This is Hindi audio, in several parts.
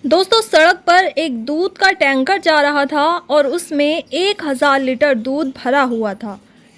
दोस्तों, सड़क पर एक दूध का टैंकर जा रहा था और उसमें 1000 लीटर दूध भरा हुआ था।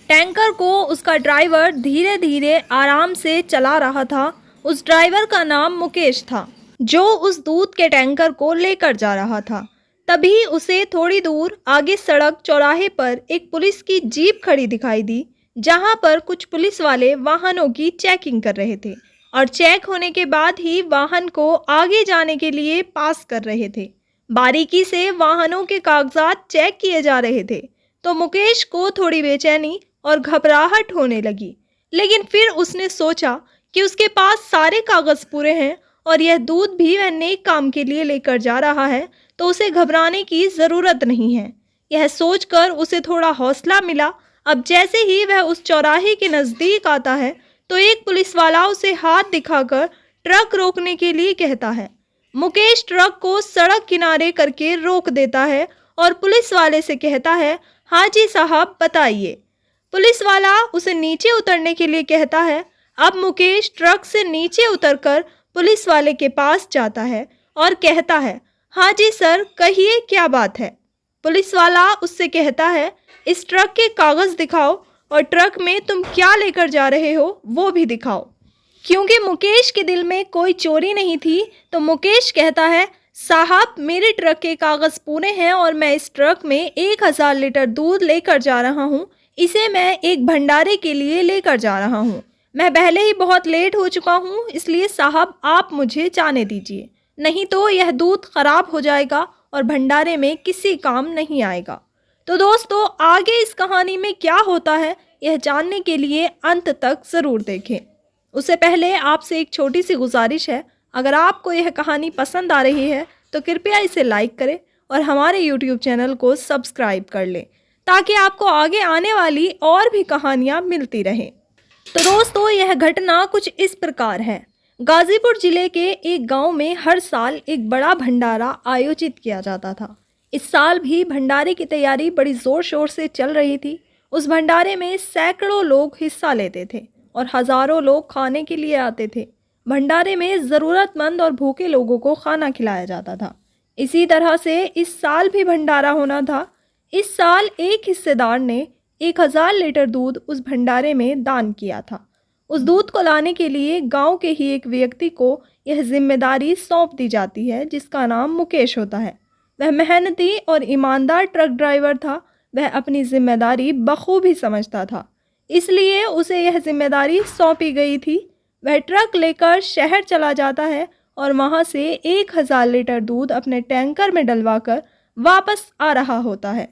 टैंकर को उसका ड्राइवर धीरे धीरे आराम से चला रहा था। उस ड्राइवर का नाम मुकेश था, जो उस दूध के टैंकर को लेकर जा रहा था। तभी उसे थोड़ी दूर आगे सड़क चौराहे पर एक पुलिस की जीप खड़ी दिखाई दी, जहां पर कुछ पुलिस वाले वाहनों की चेकिंग कर रहे थे और चेक होने के बाद ही वाहन को आगे जाने के लिए पास कर रहे थे। बारीकी से वाहनों के कागजात चेक किए जा रहे थे, तो मुकेश को थोड़ी बेचैनी और घबराहट होने लगी। लेकिन फिर उसने सोचा कि उसके पास सारे कागज पूरे हैं और यह दूध भी वह नेक काम के लिए लेकर जा रहा है, तो उसे घबराने की ज़रूरत नहीं है। यह सोचकर उसे थोड़ा हौसला मिला। अब जैसे ही वह उस चौराहे के नज़दीक आता है, तो एक पुलिस वाला उसे हाथ दिखाकर ट्रक रोकने के लिए कहता है। मुकेश ट्रक को सड़क किनारे करके रोक देता है और पुलिस वाले से कहता है, हाँ जी साहब, बताइए। पुलिस वाला उसे नीचे उतरने के लिए कहता है। अब मुकेश ट्रक से नीचे उतरकर पुलिस वाले के पास जाता है और कहता है, हाँ जी सर, कहिए क्या बात है। पुलिस वाला उससे कहता है, इस ट्रक के कागज़ दिखाओ और ट्रक में तुम क्या लेकर जा रहे हो वो भी दिखाओ। क्योंकि मुकेश के दिल में कोई चोरी नहीं थी, तो मुकेश कहता है, साहब, मेरे ट्रक के कागज़ पूरे हैं और मैं इस ट्रक में 1000 लीटर दूध लेकर जा रहा हूँ। इसे मैं एक भंडारे के लिए लेकर जा रहा हूँ। मैं पहले ही बहुत लेट हो चुका हूँ, इसलिए साहब आप मुझे जाने दीजिए, नहीं तो यह दूध ख़राब हो जाएगा और भंडारे में किसी काम नहीं आएगा। तो दोस्तों, आगे इस कहानी में क्या होता है, यह जानने के लिए अंत तक ज़रूर देखें। उससे पहले आपसे एक छोटी सी गुजारिश है, अगर आपको यह कहानी पसंद आ रही है तो कृपया इसे लाइक करें और हमारे YouTube चैनल को सब्सक्राइब कर लें, ताकि आपको आगे आने वाली और भी कहानियाँ मिलती रहें। तो दोस्तों, यह घटना कुछ इस प्रकार है। गाज़ीपुर ज़िले के एक गांव में हर साल एक बड़ा भंडारा आयोजित किया जाता था। इस साल भी भंडारे की तैयारी बड़ी ज़ोर शोर से चल रही थी। उस भंडारे में सैकड़ों लोग हिस्सा लेते थे और हज़ारों लोग खाने के लिए आते थे। भंडारे में ज़रूरतमंद और भूखे लोगों को खाना खिलाया जाता था। इसी तरह से इस साल भी भंडारा होना था। इस साल एक हिस्सेदार ने 1000 लीटर दूध उस भंडारे में दान किया था। उस दूध को लाने के लिए गांव के ही एक व्यक्ति को यह जिम्मेदारी सौंप दी जाती है, जिसका नाम मुकेश होता है। वह मेहनती और ईमानदार ट्रक ड्राइवर था। वह अपनी जिम्मेदारी बखूबी समझता था, इसलिए उसे यह जिम्मेदारी सौंपी गई थी। वह ट्रक लेकर शहर चला जाता है और वहां से 1000 लीटर दूध अपने टैंकर में डलवाकर वापस आ रहा होता है।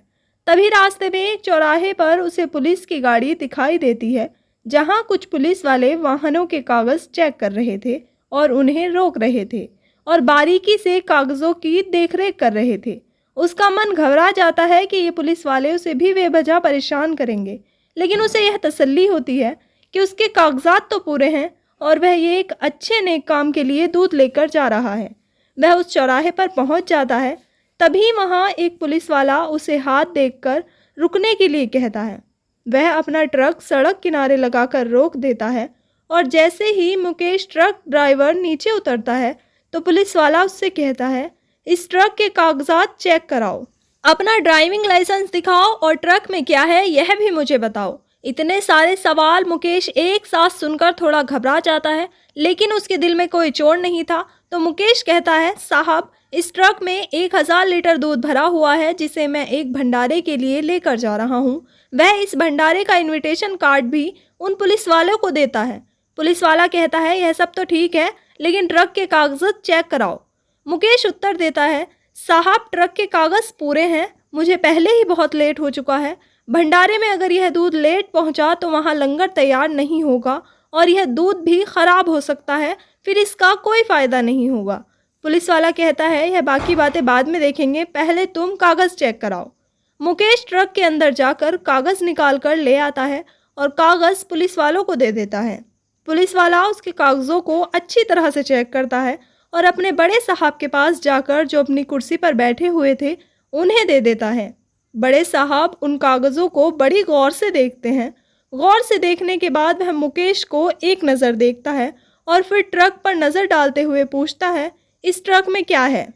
तभी रास्ते में एक चौराहे पर उसे पुलिस की गाड़ी दिखाई देती है, जहां कुछ पुलिस वाले वाहनों के कागज़ चेक कर रहे थे और उन्हें रोक रहे थे और बारीकी से कागज़ों की देखरेख कर रहे थे। उसका मन घबरा जाता है कि ये पुलिस वाले उसे भी बेवजह परेशान करेंगे, लेकिन उसे यह तसल्ली होती है कि उसके कागजात तो पूरे हैं और वह ये एक अच्छे नेक काम के लिए दूध लेकर जा रहा है। वह उस चौराहे पर पहुंच जाता है। तभी वहां एक पुलिस वाला उसे हाथ देखकर रुकने के लिए कहता है। वह अपना ट्रक सड़क किनारे लगाकर रोक देता है और जैसे ही मुकेश ट्रक ड्राइवर नीचे उतरता है, तो पुलिस वाला उससे कहता है, इस ट्रक के कागजात चेक कराओ, अपना ड्राइविंग लाइसेंस दिखाओ और ट्रक में क्या है यह भी मुझे बताओ। इतने सारे सवाल मुकेश एक साथ सुनकर थोड़ा घबरा जाता है, लेकिन उसके दिल में कोई चोट नहीं था। तो मुकेश कहता है, साहब, इस ट्रक में 1000 लीटर दूध भरा हुआ है, जिसे मैं एक भंडारे के लिए लेकर जा रहा हूँ। वह इस भंडारे का इनविटेशन कार्ड भी उन पुलिस वालों को देता है। पुलिस वाला कहता है, यह सब तो ठीक है, लेकिन ट्रक के कागजात चेक कराओ। मुकेश उत्तर देता है, साहब, ट्रक के कागज़ पूरे हैं, मुझे पहले ही बहुत लेट हो चुका है। भंडारे में अगर यह दूध लेट पहुंचा तो वहां लंगर तैयार नहीं होगा और यह दूध भी ख़राब हो सकता है, फिर इसका कोई फ़ायदा नहीं होगा। पुलिस वाला कहता है, यह बाकी बातें बाद में देखेंगे, पहले तुम कागज़ चेक कराओ। मुकेश ट्रक के अंदर जाकर कागज़ निकाल कर ले आता है और कागज़ पुलिस वालों को दे देता है। पुलिस वाला उसके कागज़ों को अच्छी तरह से चेक करता है और अपने बड़े साहब के पास जाकर, जो अपनी कुर्सी पर बैठे हुए थे, उन्हें दे देता है। बड़े साहब उन कागज़ों को बड़ी गौर से देखते हैं। गौर से देखने के बाद वह मुकेश को एक नज़र देखता है और फिर ट्रक पर नज़र डालते हुए पूछता है, इस ट्रक में क्या है?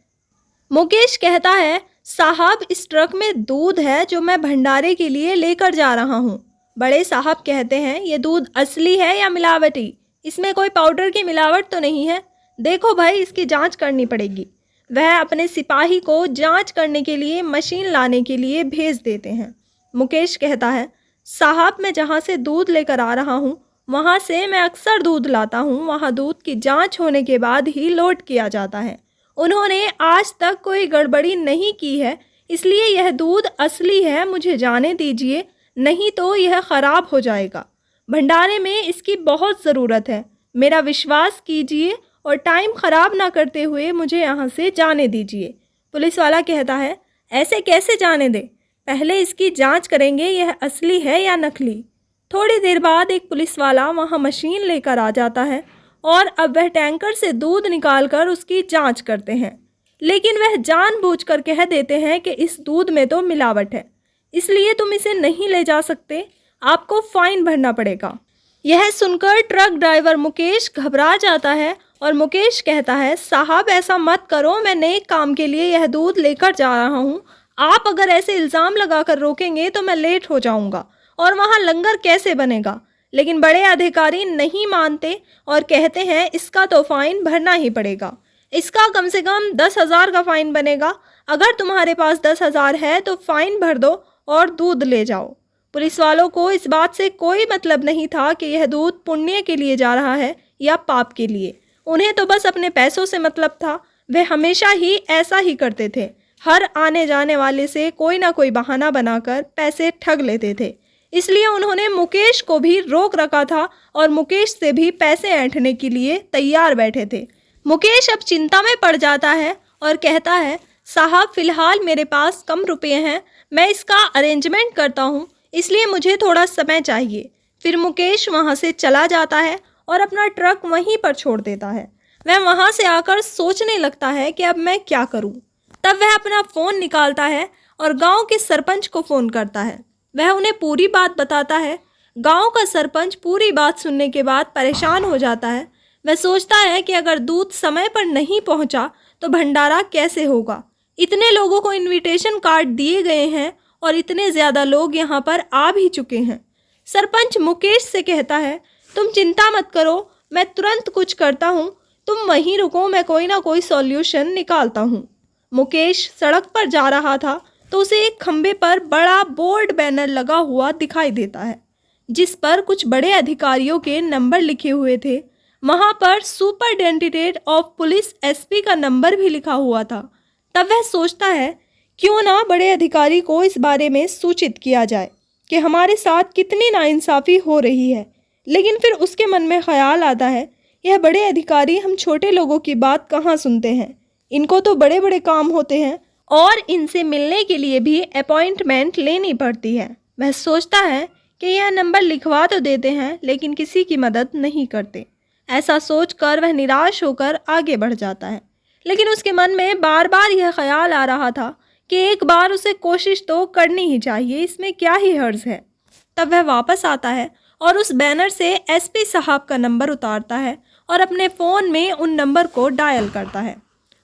मुकेश कहता है, साहब इस ट्रक में दूध है जो मैं भंडारे के लिए लेकर जा रहा हूँ। बड़े साहब कहते हैं, ये दूध असली है या मिलावटी? इसमें कोई पाउडर की मिलावट तो नहीं है? देखो भाई, इसकी जांच करनी पड़ेगी। वह अपने सिपाही को जांच करने के लिए मशीन लाने के लिए भेज देते हैं। मुकेश कहता है, साहब मैं जहाँ से दूध लेकर आ रहा हूँ वहाँ से मैं अक्सर दूध लाता हूँ। वहाँ दूध की जांच होने के बाद ही लोड किया जाता है। उन्होंने आज तक कोई गड़बड़ी नहीं की है, इसलिए यह दूध असली है। मुझे जाने दीजिए, नहीं तो यह ख़राब हो जाएगा। भंडारे में इसकी बहुत ज़रूरत है। मेरा विश्वास कीजिए और टाइम ख़राब ना करते हुए मुझे यहाँ से जाने दीजिए। पुलिस वाला कहता है, ऐसे कैसे जाने दे? पहले इसकी जांच करेंगे, यह असली है या नकली। थोड़ी देर बाद एक पुलिस वाला वहाँ मशीन लेकर आ जाता है और अब वह टैंकर से दूध निकालकर उसकी जांच करते हैं। लेकिन वह जानबूझकर कह देते हैं कि इस दूध में तो मिलावट है, इसलिए तुम इसे नहीं ले जा सकते, आपको फ़ाइन भरना पड़ेगा। यह सुनकर ट्रक ड्राइवर मुकेश घबरा जाता है और मुकेश कहता है, साहब ऐसा मत करो, मैं नेक काम के लिए यह दूध लेकर जा रहा हूँ। आप अगर ऐसे इल्ज़ाम लगाकर रोकेंगे तो मैं लेट हो जाऊँगा और वहाँ लंगर कैसे बनेगा। लेकिन बड़े अधिकारी नहीं मानते और कहते हैं, इसका तो फ़ाइन भरना ही पड़ेगा। इसका कम से कम 10,000 का फ़ाइन बनेगा। अगर तुम्हारे पास 10,000 है तो फ़ाइन भर दो और दूध ले जाओ। पुलिस वालों को इस बात से कोई मतलब नहीं था कि यह दूध पुण्य के लिए जा रहा है या पाप के लिए। उन्हें तो बस अपने पैसों से मतलब था। वे हमेशा ही ऐसा ही करते थे, हर आने जाने वाले से कोई ना कोई बहाना बनाकर पैसे ठग लेते थे। इसलिए उन्होंने मुकेश को भी रोक रखा था और मुकेश से भी पैसे ऐंठने के लिए तैयार बैठे थे। मुकेश अब चिंता में पड़ जाता है और कहता है, साहब फ़िलहाल मेरे पास कम रुपये हैं, मैं इसका अरेंजमेंट करता हूँ, इसलिए मुझे थोड़ा समय चाहिए। फिर मुकेश वहाँ से चला जाता है और अपना ट्रक वहीं पर छोड़ देता है। वह वहाँ से आकर सोचने लगता है कि अब मैं क्या करूँ। तब वह अपना फ़ोन निकालता है और गांव के सरपंच को फ़ोन करता है। वह उन्हें पूरी बात बताता है। गांव का सरपंच पूरी बात सुनने के बाद परेशान हो जाता है। वह सोचता है कि अगर दूध समय पर नहीं पहुंचा तो भंडारा कैसे होगा। इतने लोगों को इनविटेशन कार्ड दिए गए हैं और इतने ज़्यादा लोग यहाँ पर आ भी चुके हैं। सरपंच मुकेश से कहता है, तुम चिंता मत करो, मैं तुरंत कुछ करता हूँ, तुम वहीं रुको, मैं कोई ना कोई सॉल्यूशन निकालता हूँ। मुकेश सड़क पर जा रहा था तो उसे एक खंबे पर बड़ा बोर्ड बैनर लगा हुआ दिखाई देता है, जिस पर कुछ बड़े अधिकारियों के नंबर लिखे हुए थे। वहाँ पर सुपरिटेंडेंट ऑफ पुलिस एसपी का नंबर भी लिखा हुआ था। तब वह सोचता है, क्यों ना बड़े अधिकारी को इस बारे में सूचित किया जाए कि हमारे साथ कितनी नाइंसाफ़ी हो रही है। लेकिन फिर उसके मन में ख्याल आता है, यह बड़े अधिकारी हम छोटे लोगों की बात कहाँ सुनते हैं, इनको तो बड़े बड़े काम होते हैं और इनसे मिलने के लिए भी अपॉइंटमेंट लेनी पड़ती है। वह सोचता है कि यह नंबर लिखवा तो देते हैं लेकिन किसी की मदद नहीं करते। ऐसा सोचकर वह निराश होकर आगे बढ़ जाता है। लेकिन उसके मन में बार बार यह ख्याल आ रहा था कि एक बार उसे कोशिश तो करनी ही चाहिए, इसमें क्या ही हर्ज है। तब वह वापस आता है और उस बैनर से एसपी साहब का नंबर उतारता है और अपने फ़ोन में उन नंबर को डायल करता है।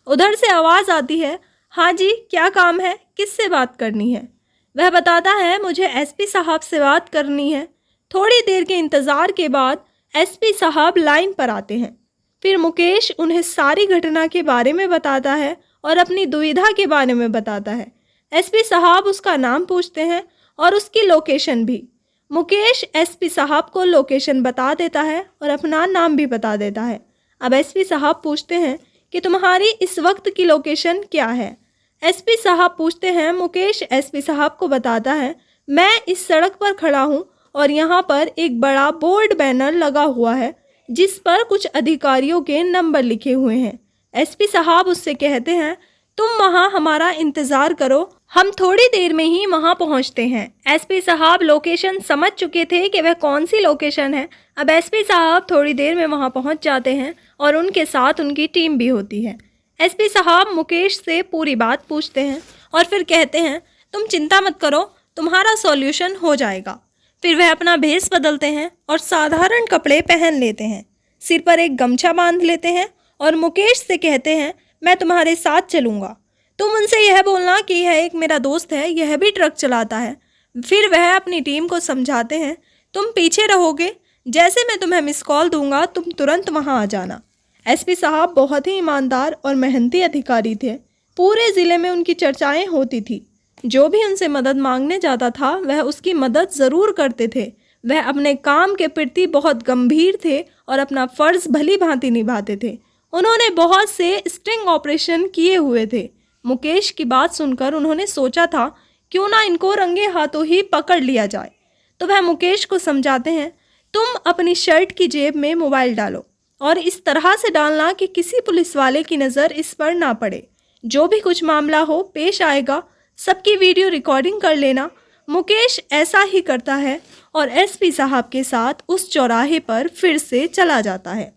उधर से आवाज़ आती है, हाँ जी, क्या काम है, किससे बात करनी है? वह बताता है, मुझे एसपी साहब से बात करनी है। थोड़ी देर के इंतज़ार के बाद एसपी साहब लाइन पर आते हैं। फिर मुकेश उन्हें सारी घटना के बारे में बताता है और अपनी दुविधा के बारे में बताता है। एसपी साहब उसका नाम पूछते हैं और उसकी लोकेशन भी। मुकेश एसपी साहब को लोकेशन बता देता है और अपना नाम भी बता देता है। अब एसपी साहब पूछते हैं कि तुम्हारी इस वक्त की लोकेशन क्या है? एसपी साहब पूछते हैं। मुकेश एसपी साहब को बताता है, मैं इस सड़क पर खड़ा हूँ और यहाँ पर एक बड़ा बोर्ड बैनर लगा हुआ है जिस पर कुछ अधिकारियों के नंबर लिखे हुए हैं। एसपी साहब उससे कहते हैं, तुम वहाँ हमारा इंतज़ार करो, हम थोड़ी देर में ही वहाँ पहुँचते हैं। एसपी साहब लोकेशन समझ चुके थे कि वह कौन सी लोकेशन है। अब एसपी साहब थोड़ी देर में वहाँ पहुँच जाते हैं और उनके साथ उनकी टीम भी होती है। एसपी साहब मुकेश से पूरी बात पूछते हैं और फिर कहते हैं, तुम चिंता मत करो, तुम्हारा सॉल्यूशन हो जाएगा। फिर वह अपना भेष बदलते हैं और साधारण कपड़े पहन लेते हैं, सिर पर एक गमछा बांध लेते हैं और मुकेश से कहते हैं, मैं तुम्हारे साथ चलूँगा, तुम उनसे यह बोलना कि यह एक मेरा दोस्त है, यह भी ट्रक चलाता है। फिर वह अपनी टीम को समझाते हैं, तुम पीछे रहोगे, जैसे मैं तुम्हें मिस कॉल दूंगा तुम तुरंत वहां आ जाना। एसपी साहब बहुत ही ईमानदार और मेहनती अधिकारी थे। पूरे ज़िले में उनकी चर्चाएं होती थी। जो भी उनसे मदद मांगने जाता था वह उसकी मदद ज़रूर करते थे। वह अपने काम के प्रति बहुत गंभीर थे और अपना फ़र्ज़ भली भांति निभाते थे। उन्होंने बहुत से स्टिंग ऑपरेशन किए हुए थे। मुकेश की बात सुनकर उन्होंने सोचा था क्यों ना इनको रंगे हाथों ही पकड़ लिया जाए। तो वह मुकेश को समझाते हैं, तुम अपनी शर्ट की जेब में मोबाइल डालो और इस तरह से डालना कि किसी पुलिस वाले की नज़र इस पर ना पड़े। जो भी कुछ मामला हो पेश आएगा, सबकी वीडियो रिकॉर्डिंग कर लेना। मुकेश ऐसा ही करता है और एसपी साहब के साथ उस चौराहे पर फिर से चला जाता है।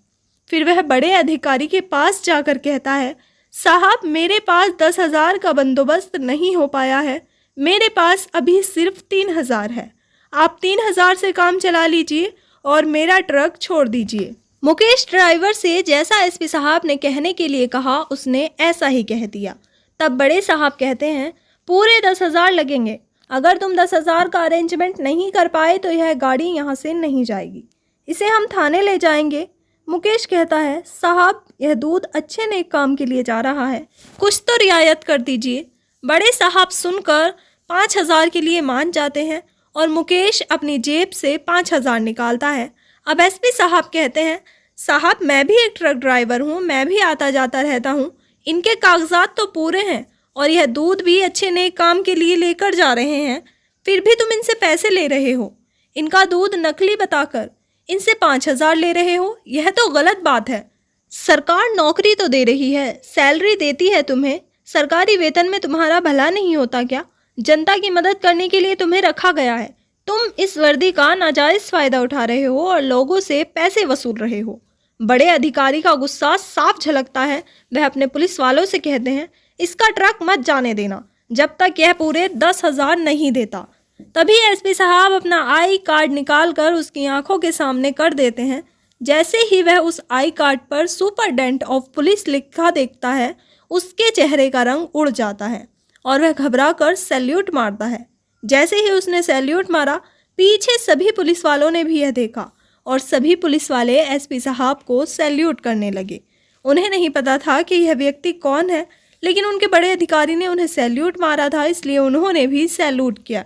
फिर वह बड़े अधिकारी के पास जाकर कहता है, साहब मेरे पास 10,000 का बंदोबस्त नहीं हो पाया है, मेरे पास अभी सिर्फ 3,000 है। आप 3,000 से काम चला लीजिए और मेरा ट्रक छोड़ दीजिए। मुकेश ड्राइवर से जैसा एसपी साहब ने कहने के लिए कहा उसने ऐसा ही कह दिया। तब बड़े साहब कहते हैं, पूरे 10,000 लगेंगे। अगर तुम 10,000 का अरेंजमेंट नहीं कर पाए तो यह गाड़ी यहाँ से नहीं जाएगी, इसे हम थाने ले जाएंगे। मुकेश कहता है, साहब यह दूध अच्छे नेक काम के लिए जा रहा है, कुछ तो रियायत कर दीजिए। बड़े साहब सुनकर 5,000 के लिए मान जाते हैं और मुकेश अपनी जेब से 5,000 निकालता है। अब एसपी साहब कहते हैं, साहब मैं भी एक ट्रक ड्राइवर हूँ, मैं भी आता जाता रहता हूँ, इनके कागजात तो पूरे हैं और यह दूध भी अच्छे नेक काम के लिए लेकर जा रहे हैं, फिर भी तुम इनसे पैसे ले रहे हो। इनका दूध नकली बताकर इनसे 5,000 ले रहे हो, यह तो गलत बात है। सरकार नौकरी तो दे रही है, सैलरी देती है तुम्हें, सरकारी वेतन में तुम्हारा भला नहीं होता क्या? जनता की मदद करने के लिए तुम्हें रखा गया है। तुम इस वर्दी का नाजायज़ फ़ायदा उठा रहे हो और लोगों से पैसे वसूल रहे हो। बड़े अधिकारी का गुस्सा साफ झलकता है। वह अपने पुलिस वालों से कहते हैं, इसका ट्रक मत जाने देना जब तक यह पूरे 10,000 नहीं देता। तभी एसपी साहब अपना आई कार्ड निकाल कर उसकी आंखों के सामने कर देते हैं। जैसे ही वह उस आई कार्ड पर सुपरडेंट ऑफ पुलिस लिखा देखता है, उसके चेहरे का रंग उड़ जाता है और वह घबरा कर सैल्यूट मारता है। जैसे ही उसने सैल्यूट मारा, पीछे सभी पुलिस वालों ने भी यह देखा और सभी पुलिस वाले एसपी साहब को सैल्यूट करने लगे। उन्हें नहीं पता था कि यह व्यक्ति कौन है, लेकिन उनके बड़े अधिकारी ने उन्हें सैल्यूट मारा था, इसलिए उन्होंने भी सैल्यूट किया।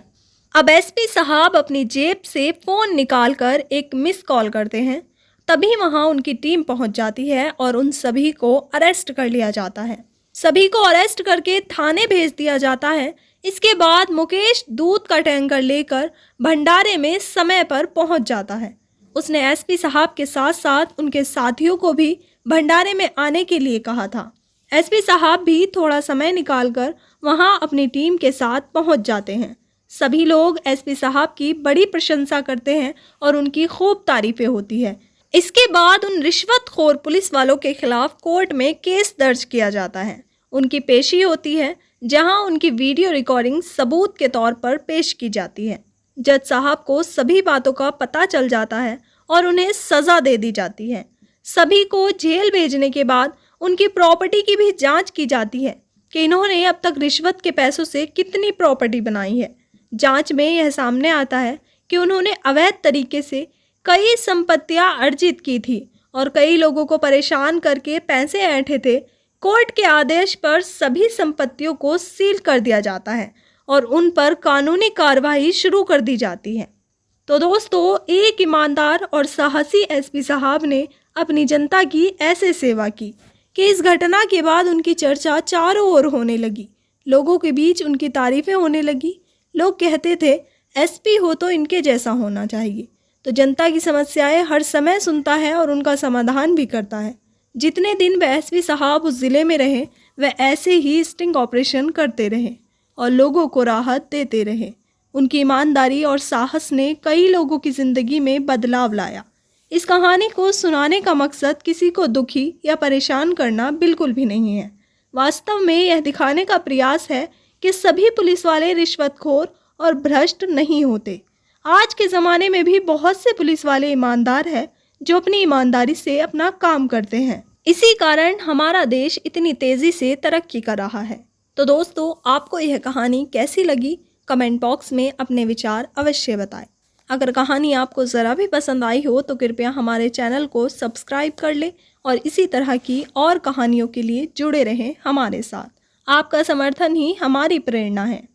अब एसपी साहब अपनी जेब से फ़ोन निकालकर एक मिस कॉल करते हैं। तभी वहां उनकी टीम पहुंच जाती है और उन सभी को अरेस्ट कर लिया जाता है। सभी को अरेस्ट करके थाने भेज दिया जाता है। इसके बाद मुकेश दूध का टैंकर लेकर भंडारे में समय पर पहुंच जाता है। उसने एसपी साहब के साथ साथ उनके साथियों को भी भंडारे में आने के लिए कहा था। एसपी साहब भी थोड़ा समय निकालकर वहां अपनी टीम के साथ पहुंच जाते हैं। सभी लोग एसपी साहब की बड़ी प्रशंसा करते हैं और उनकी खूब तारीफें होती है। इसके बाद उन रिश्वतखोर पुलिस वालों के खिलाफ कोर्ट में केस दर्ज किया जाता है। उनकी पेशी होती है, जहां उनकी वीडियो रिकॉर्डिंग सबूत के तौर पर पेश की जाती है। जज साहब को सभी बातों का पता चल जाता है और उन्हें सज़ा दे दी जाती है। सभी को जेल भेजने के बाद उनकी प्रॉपर्टी की भी जांच की जाती है कि इन्होंने अब तक रिश्वत के पैसों से कितनी प्रॉपर्टी बनाई है। जांच में यह सामने आता है कि उन्होंने अवैध तरीके से कई संपत्तियां अर्जित की थी और कई लोगों को परेशान करके पैसे ऐंठे थे। कोर्ट के आदेश पर सभी संपत्तियों को सील कर दिया जाता है और उन पर कानूनी कार्रवाई शुरू कर दी जाती है। तो दोस्तों, एक ईमानदार और साहसी एसपी साहब ने अपनी जनता की ऐसे सेवा की कि इस घटना के बाद उनकी चर्चा चारों ओर होने लगी। लोगों के बीच उनकी तारीफें होने लगी। लोग कहते थे, एसपी हो तो इनके जैसा होना चाहिए। तो जनता की समस्याएं हर समय सुनता है और उनका समाधान भी करता है। जितने दिन वह एसपी साहब उस ज़िले में रहे, वह ऐसे ही स्टिंग ऑपरेशन करते रहे और लोगों को राहत देते रहे। उनकी ईमानदारी और साहस ने कई लोगों की ज़िंदगी में बदलाव लाया। इस कहानी को सुनाने का मकसद किसी को दुखी या परेशान करना बिल्कुल भी नहीं है। वास्तव में यह दिखाने का प्रयास है कि सभी पुलिस वाले रिश्वतखोर और भ्रष्ट नहीं होते। आज के ज़माने में भी बहुत से पुलिस वाले ईमानदार हैं जो अपनी ईमानदारी से अपना काम करते हैं। इसी कारण हमारा देश इतनी तेज़ी से तरक्की कर रहा है। तो दोस्तों, आपको यह कहानी कैसी लगी, कमेंट बॉक्स में अपने विचार अवश्य बताएं। अगर कहानी आपको ज़रा भी पसंद आई हो तो कृपया हमारे चैनल को सब्सक्राइब कर लें और इसी तरह की और कहानियों के लिए जुड़े रहें हमारे साथ। आपका समर्थन ही हमारी प्रेरणा है।